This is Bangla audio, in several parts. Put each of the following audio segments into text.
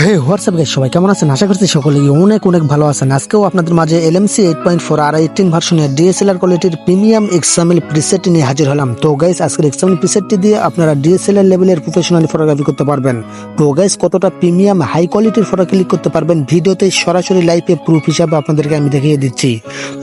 হে হোয়াটসঅ্যাপ গাইস, সবাই কেমন আছেন? আশা করছি সকলেই অনেক অনেক ভালো আছেন। আজকেও আপনাদের মাঝে LMC 8.4 আর 18 ভার্সনের DSLR কোয়ালিটির প্রিমিয়াম এক্সএমএল প্রিসেট নিয়ে হাজির হলাম। তো গাইস, আজকের এক্সএমএল প্রিসেটটি দিয়ে আপনারা DSLR লেভেলের প্রফেশনাল ফটোগ্রাফি করতে পারবেন। তো গাইস, কতটা প্রিমিয়াম হাই কোয়ালিটির ফটো ক্লিক করতে পারবেন ভিডিওতে সরাসরি লাইভে প্রুফ হিসাবে আপনাদেরকে আমি দেখিয়ে দিচ্ছি।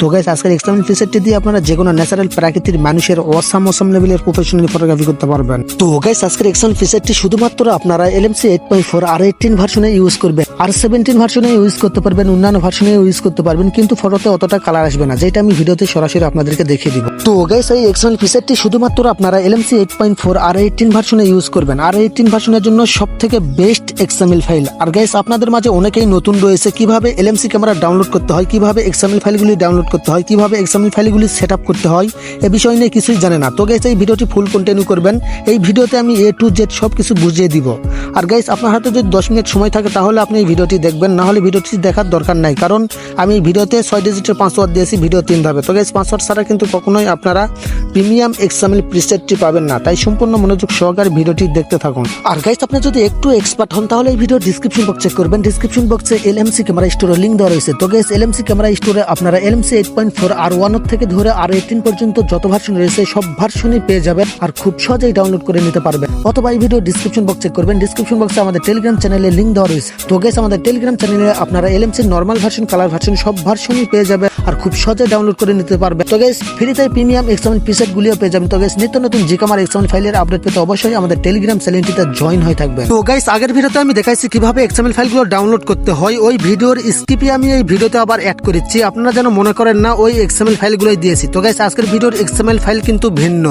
তো গাইস, আজকের এক্সএমএল প্রিসেটটি দিয়ে আপনারা যে কোনো ন্যাচারাল প্রাকৃতিক মানুষের অসাম লেভেলের প্রফেশনাল ফটোগ্রাফি করতে পারবেন। তো গাইস, আজকের এক্সএমএল প্রিসেটটি শুধুমাত্র আপনারা LMC 8.4 আর 18 ভার্সনে ইউজ করবেন, আর 17 ভার্সনে ইউজ করতে পারবেন, অন্যান্য ভার্সনে ইউজ করতে পারবেন, কিন্তু ফটোতে অতটা কালার আসবে না, যেটা আমি ভিডিওতে সরাসরি আপনাদেরকে দেখিয়ে দিব। তো গাইস, এই এক্সএমএল প্রিসেটটি শুধুমাত্র আপনারা LMC 8.4 আর 18 ভার্সনে ইউজ করবেন, আর 18 ভার্সনের জন্য সবথেকে বেস্ট এক্সএমএল ফাইল। আর গাইস, আপনাদের মাঝে অনেকেই নতুন রয়েছে, কিভাবে LMC ক্যামেরা ডাউনলোড করতে হয়, কিভাবে এক্সএমএল ফাইলগুলি ডাউনলোড করতে হয়, কিভাবে এক্সএমএল ফাইলগুলি সেটআপ করতে হয়, এই বিষয় নিয়ে কিছুই জানে না। তো গাইস, এই ভিডিওটি ফুল কন্টিনিউ করবেন। এই ভিডিওতে আমি A to Z সবকিছু বুঝিয়ে দিব। আর গাইস, আপনার হাতে যদি 10 মিনিট সময় থাকে তাহলে আপনি এই ভিডিওটি দেখবেন, না হলে ভিডিওটি দেখার দরকার নাই, কারণ আমি ভিডিওতে 6 ডিজিটের পাসওয়ার্ড দিয়েছি ভিডিও 3 ধাপে। তো গাইস, পাসওয়ার্ড ছাড়া কিন্তু কখনোই আপনারা প্রিমিয়াম এক্সএমএল প্রিসেটটি পাবেন না, তাই সম্পূর্ণ মনোযোগ সহকারে ভিডিওটি দেখতে থাকুন। আর গাইস, আপনি যদি একটু এক্সপার্ট হন তাহলে এই ভিডিও ডিসক্রিপশন বক্স চেক করবেন। ডিসক্রিপশন বক্সে LMC ক্যামেরা স্টোরের লিংক দেওয়া রয়েছে। তো গাইস, LMC ক্যামেরা স্টোরে আপনারা LMC 8.4 আর 1 থেকে ধরে আর 18 পর্যন্ত যত ভার্সন রয়েছে সব ভার্সনই পেয়ে যাবেন, আর খুব সহজেই ডাউনলোড করে নিতে পারবেন। অথবা এই ভিডিও ডিসক্রিপশন বক্স চেক করবেন। ডিসক্রিপশন বক্সে আমাদের টেলিগ্রাম চ্যানেলের লিংক দেওয়া রয়েছে। তো গাইস, আমাদের টেলিগ্রাম চ্যানেলে আপনারা LMC normal version, colour version সব ভার্সনই পেয়ে যাবে, আর খুব সহজে ডাউনলোড করে নিতে পারবে। তো গাইস, ফ্রিতে প্রিমিয়াম এক্সএমএল প্রিসেট গুলিও পেয়ে যাবেন। তো গাইস, নিত্য নতুন জিকামার এক্সএমএল ফাইলের আপডেট পেতে অবশ্যই আমাদের টেলিগ্রাম চ্যানেলটিতে জয়েন হয়ে থাকবেন। তো গাইস, আগের ভিডিওতে আমি দেখাইছি কিভাবে এক্সএমএল ফাইলগুলো ডাউনলোড করতে হয়, ওই ভিডিওর স্কিপে আমি এই ভিডিওতে আবার অ্যাড করেছি, আপনারা যেন মনে করেন না ওই এক্সএমএল ফাইলগুলোই দিয়েছি। তো গাইস, আজকের ভিডিওর এক্সএমএল ফাইল কিন্তু ভিন্ন।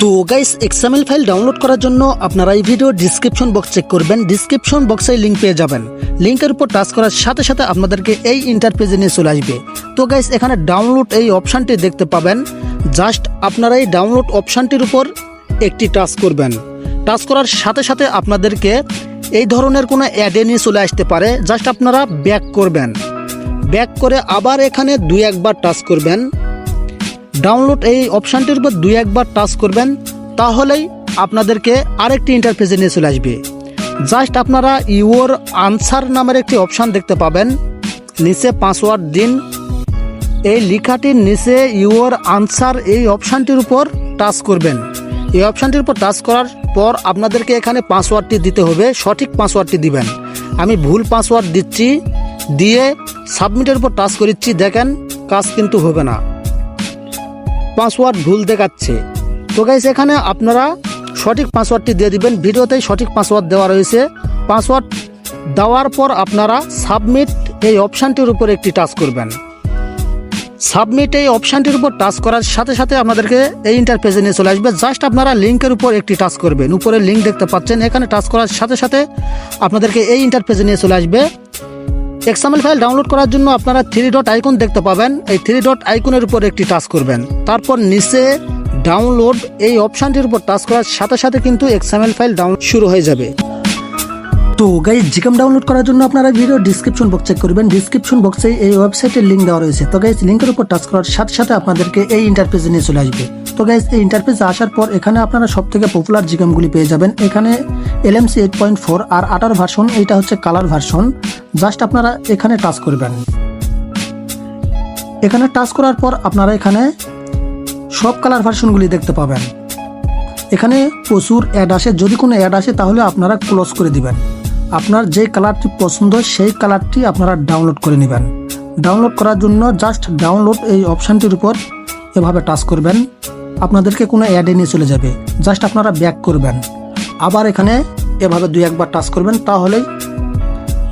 তো গাইস, এক্সএমএল ফাইল ডাউনলোড করার জন্য আপনারা এই ভিডিও ডিসক্রিপশন বক্স চেক করবেন। ডিসক্রিপশন বক্সে লিংক পেয়ে যাবেন। লিংকের উপর টাচ করার সাথে সাথে আপনাদেরকে এই ইন্টারপেজে নিয়ে চলে আসবে। তো গাইস, এখানে ডাউনলোড এই অপশানটি দেখতে পাবেন। জাস্ট আপনারা এই ডাউনলোড অপশানটির উপর একটি টাচ করবেন। টাচ করার সাথে সাথে আপনাদেরকে এই ধরনের কোনো অ্যাডে নিয়ে চলে আসতে পারে। জাস্ট আপনারা ব্যাক করবেন, ব্যাক করে আবার এখানে 2-1 টাচ করবেন। ডাউনলোড এই অপশানটির উপর 2-1 টাচ করবেন, তাহলেই আপনাদেরকে আরেকটি ইন্টারফেসে নিয়ে চলে আসবে। জাস্ট আপনারা ইউর আনসার নামের একটি অপশান দেখতে পাবেন, নিচে পাসওয়ার্ড দিন। এই লেখাটির নিচে ইউর আনসার এই অপশানটির উপর টাচ করবেন। এই অপশানটির উপর টাচ করার পর আপনাদেরকে এখানে পাসওয়ার্ডটি দিতে হবে, সঠিক পাসওয়ার্ডটি দিবেন। আমি ভুল পাসওয়ার্ড দিচ্ছি, দিয়ে সাবমিটের উপর টাচ করেছি। দেখেন, কাজ কিন্তু হবে না, পাসওয়ার্ড ভুল দেখাচ্ছে। তো গাইস, এখানে আপনারা সঠিক পাসওয়ার্ডটি দিয়ে দিবেন। ভিডিওতেই সঠিক পাসওয়ার্ড দেওয়া রয়েছে। পাসওয়ার্ড দেওয়ার পর আপনারা সাবমিট এই অপশানটির উপর একটি টাচ করবেন। সাবমিট এই অপশানটির উপর টাচ করার সাথে সাথে আপনাদেরকে এই ইন্টারফেসে নিয়ে চলে আসবে। জাস্ট আপনারা লিঙ্কের উপর একটি টাচ করবেন। উপরে লিঙ্ক দেখতে পাচ্ছেন, এখানে টাচ করার সাথে সাথে আপনাদেরকে এই ইন্টারফেসে নিয়ে চলে আসবে। এক্সএমএল ফাইল ডাউনলোড করার জন্য আপনারা 3 ডট আইকন দেখতে পাবেন। এই 3 ডট আইকনের উপর একটি টাচ করবেন। তারপর নিচে ডাউনলোড এই অপশানটির উপর টাচ করার সাথে সাথে কিন্তু এক্সএমএল ফাইল ডাউনলোড শুরু হয়ে যাবে। তো গাইস, জিকাম ডাউনলোড করার জন্য আপনারা ভিডিও ডিসক্রিপশন বক্স চেক করবেন। ডিসক্রিপশন বক্সে এই ওয়েবসাইটের লিঙ্ক দেওয়া রয়েছে। তো গাইস, লিঙ্কের উপর টাচ করার সাথে সাথে আপনাদেরকে এই ইন্টারফেসে নিয়ে চলে আসবে। তো গাইস, এই ইন্টারফেসে আসার পর এখানে আপনারা সবথেকে পপুলার জিকামগুলি পেয়ে যাবেন। এখানে LMC 8.4 আর 18 ভার্সন, এইটা হচ্ছে কালার ভার্সন। জাস্ট আপনারা এখানে টাচ করবেন। এখানে টাচ করার পর আপনারা এখানে সব কালার ভার্সনগুলি দেখতে পাবেন। এখানে প্রচুর অ্যাড আসে, যদি কোনো অ্যাড আসে তাহলে আপনারা ক্লোজ করে দিবেন। আপনার যে কালারটি পছন্দ সেই কালারটি আপনারা ডাউনলোড করে নেবেন। ডাউনলোড করার জন্য জাস্ট ডাউনলোড এই অপশানটির উপর এভাবে টাচ করবেন। আপনাদেরকে কোনো অ্যাডে নিয়ে চলে যাবে। জাস্ট আপনারা ব্যাক করবেন, আবার এখানে এভাবে 2-1 টাচ করবেন, তাহলেই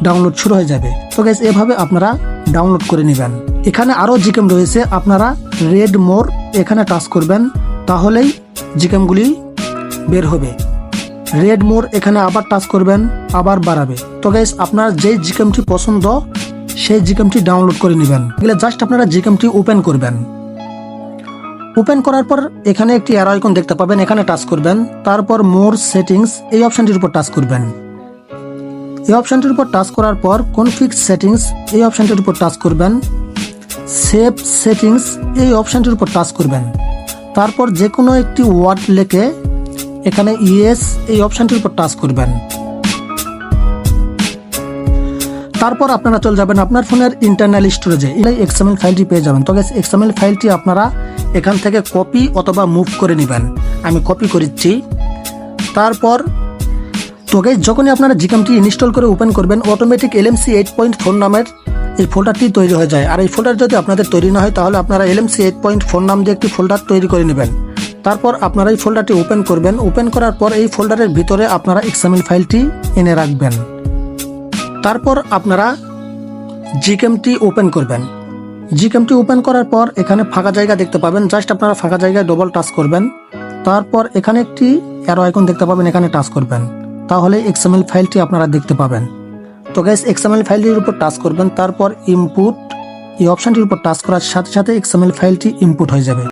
ডাউনলোড শুরু হয়ে যাবে। তো গাইস, এভাবে আপনারা ডাউনলোড করে নেবেন। এখানে আরও জিকেম রয়েছে, আপনারা রেড মোর এখানে টাচ করবেন, তাহলেই জিকেমগুলি বের হবে। রেড মোর এখানে আবার টাচ করবেন, আবার বাড়াবে। তো গাইস, আপনার যেই জিকেমটি পছন্দ সেই জিকেমটি ডাউনলোড করে নেবেন। এগুলো জাস্ট আপনারা জিকেমটি ওপেন করবেন। ওপেন করার পর এখানে একটি অ্যারো আইকন দেখতে পাবেন, এখানে টাচ করবেন। তারপর মোর সেটিংস এই অপশনটির উপর টাচ করবেন। এই অপশনটির উপর টাচ করার পর কনফিগ সেটিংস এই অপশনটির উপর টাচ করবেন। সেভ সেটিংস এই অপশনটির উপর টাচ করবেন। তারপর যে কোনো একটি ওয়ার্ড লিখে এখানে ইয়েস এই অপশনটির উপর টাচ করবেন। তারপর আপনারা চলে যাবেন আপনার ফোনের ইন্টারনাল স্টোরেজে, এই এক্সএমএল ফাইলটি পেয়ে যাবেন। তো গাইস এক্সএমএল ফাইলটি আপনারা এখান থেকে কপি অথবা মুভ করে নেবেন। আমি কপি করেছি। তারপর তো গাইস যখনই আপনারা জিকেমটি ইনস্টল করে ওপেন করবেন, অটোমেটিক LMC 8.4 নামের এই ফোল্ডারটি তৈরি হয়ে যায়। আর এই ফোল্ডার যদি আপনাদের তৈরি না হয় তাহলে আপনারা LMC 8.4 নাম দিয়ে একটি ফোল্ডার তৈরি করে নেবেন। তারপর আপনারা এই ফোল্ডারটি ওপেন করবেন। ওপেন করার পর এই ফোল্ডারের ভিতরে আপনারা এক্সএমএল ফাইলটি এনে রাখবেন। তারপর আপনারা জিকেমটি ওপেন করবেন। জিকেমটি ওপেন করার পর এখানে ফাঁকা জায়গা দেখতে পাবেন। জাস্ট আপনারা ফাঁকা জায়গায় ডবল টাচ করবেন। তারপর এখানে একটি অ্যারো আইকন দেখতে পাবেন, এখানে টাচ করবেন। তাহলে এক্সএমএল ফাইলটি আপনারা দেখতে পাবেন। তো গাইস এক্সএমএল ফাইলটির উপর টাচ করবেন। তারপর ইনপুট এই অপশনটির উপর টাচ করার সাথে সাথে এক্সএমএল ফাইলটি ইনপুট হয়ে যাবে।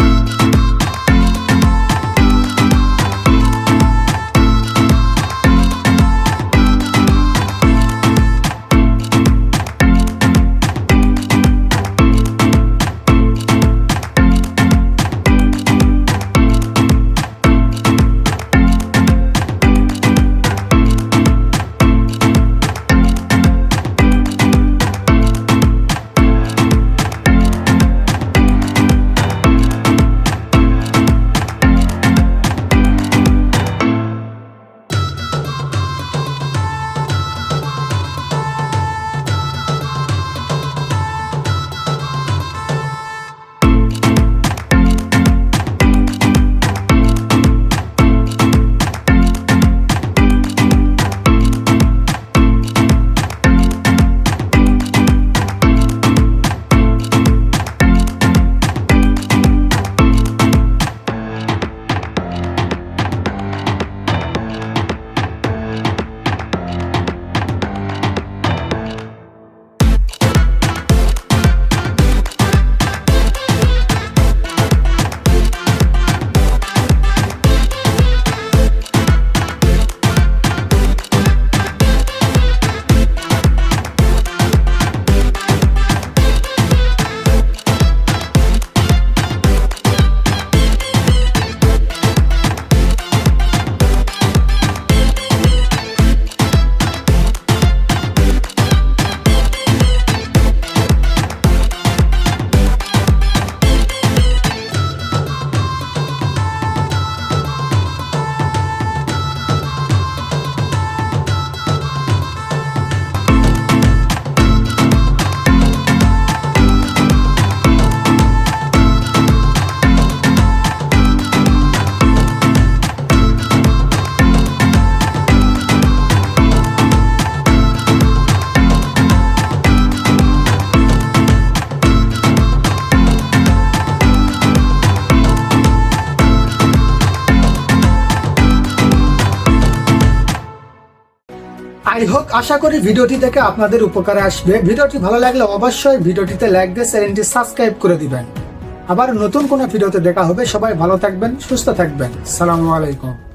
আই হোপ আশা করি ভিডিওটি থেকে আপনাদের উপকারে আসবে। ভিডিওটি ভালো লাগলে অবশ্যই ভিডিওটিতে লাইক দিয়ে চ্যানেলটি সাবস্ক্রাইব করে দিবেন। আবার নতুন কোনো ভিডিওতে দেখা হবে। সবাই ভালো থাকবেন, সুস্থ থাকবেন। আসসালামু আলাইকুম।